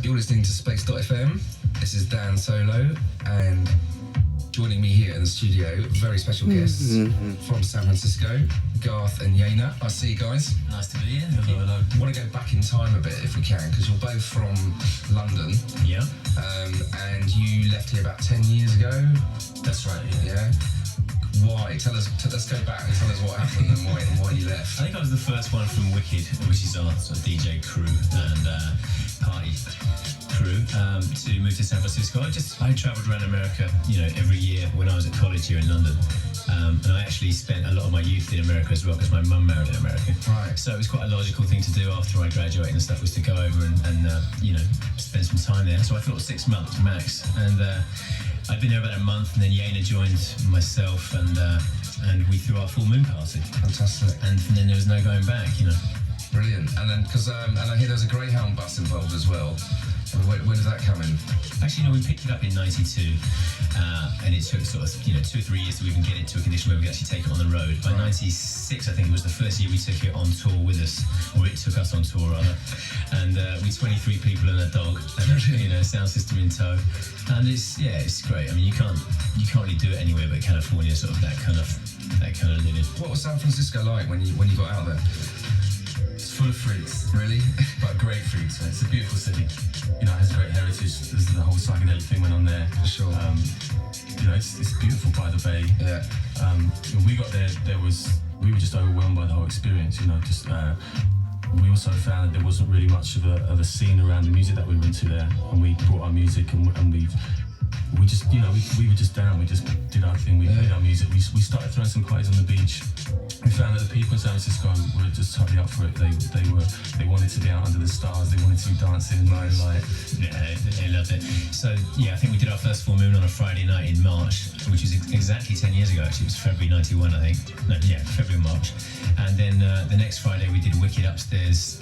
You're listening to Space.fm. This is Dan Solo, and joining me here in the studio, very special guests from San Francisco, Garth and Yana. I see you guys. Nice to be here. Hello. I want to go back in time a bit if we can, because you're both from London. Yeah. And you left here about 10 years ago. That's right. Yeah. Why? Let's go back and tell us what happened and why you left. I think I was the first one from Wicked, which is our sort of DJ crew and party crew, to move to San Francisco. I travelled around America, every year when I was at college here in London. And I actually spent a lot of my youth in America as well, because my mum married an American. Right. So it was quite a logical thing to do after I graduated and stuff, was to go over and spend some time there. So I thought 6 months max. And I'd been there about a month, and then Yana joined myself, and we threw our full moon party. Fantastic. And then there was no going back, Brilliant. And then, because and I hear there's a Greyhound bus involved as well. Where did that come in? Actually, we picked it up in '92, and it took sort of 2 or 3 years to even get it to a condition where we could actually take it on the road. By '96, I think it was the first year we took it on tour with us, or it took us on tour rather. And we 23 people and a dog, and a sound system in tow. And it's great. I mean, you can't really do it anywhere but California, sort of that kind of living. What was San Francisco like when you got out there? It's full of freaks, Really? but great freaks. Right? It's a beautiful city. It has great heritage. There's the whole psychedelic thing went on there. For sure. It's beautiful by the bay. Yeah. When we got there, we were just overwhelmed by the whole experience. We also found that there wasn't really much of a scene around the music that we were into there, and we brought our music and we just we were just down. We just did our thing. We played our music. We started throwing some parties on the beach. We found that the people in San Francisco were just totally up for it. They wanted to be out under the stars. They wanted to be dancing in the moonlight. Yeah, they loved it. So I think we did our first full moon on a Friday night in March, which is exactly 10 years ago. Actually, it was February '91, I think. No, yeah, February, March. And then the next Friday we did Wicked upstairs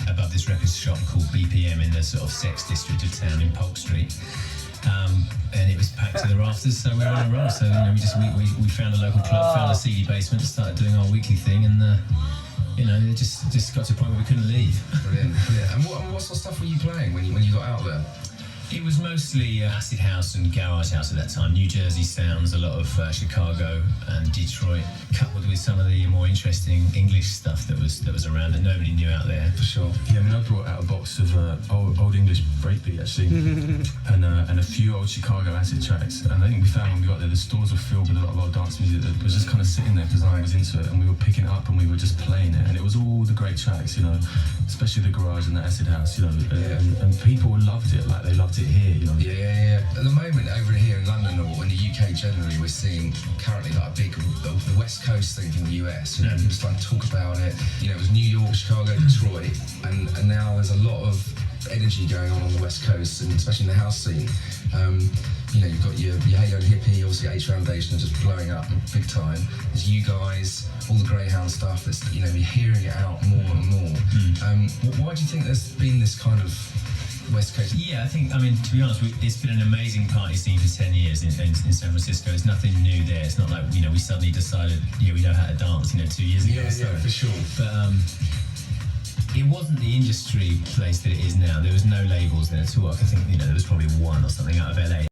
above this record shop called BPM in the sort of sex district of town in Polk Street. And it was packed to the rafters, so we were on a roll. So we found a local club, found a seedy basement, started doing our weekly thing, and it just got to a point where we couldn't leave. Brilliant. And what sort of stuff were you playing when you got out there? It was mostly acid house and garage house at that time. New Jersey sounds, a lot of Chicago and Detroit, coupled with some of the more interesting English stuff that was around that nobody knew out there. For sure. Yeah, I brought out a box of old English breakbeat actually, and a few old Chicago acid tracks. And I think we found when we got there, the stores were filled with a lot of old dance music that was just kind of sitting there because I was into it, and we were picking it up and we were just playing it, and it was all the great tracks, especially the garage and the acid house, and people loved it, like they loved it here, Yeah. At the moment, over here in London or in the UK generally, we're seeing currently like a big the West Coast thing from the US. People starting to talk about it. It was New York, Chicago, Detroit, and now there's a lot of energy going on the West Coast, and especially in the house scene. You've got your Halo and Hippie, obviously H Foundation are just blowing up big time. There's you guys, all the Greyhound stuff. It's you're hearing it out more and more. Why do you think there's been this kind of West Coast? Yeah, to be honest, it's been an amazing party scene for 10 years in San Francisco. There's nothing new there. It's not like, we suddenly decided, we know how to dance, 2 years ago. Yeah, for sure. But it wasn't the industry place that it is now. There was no labels there at all. I think, there was probably one or something out of LA.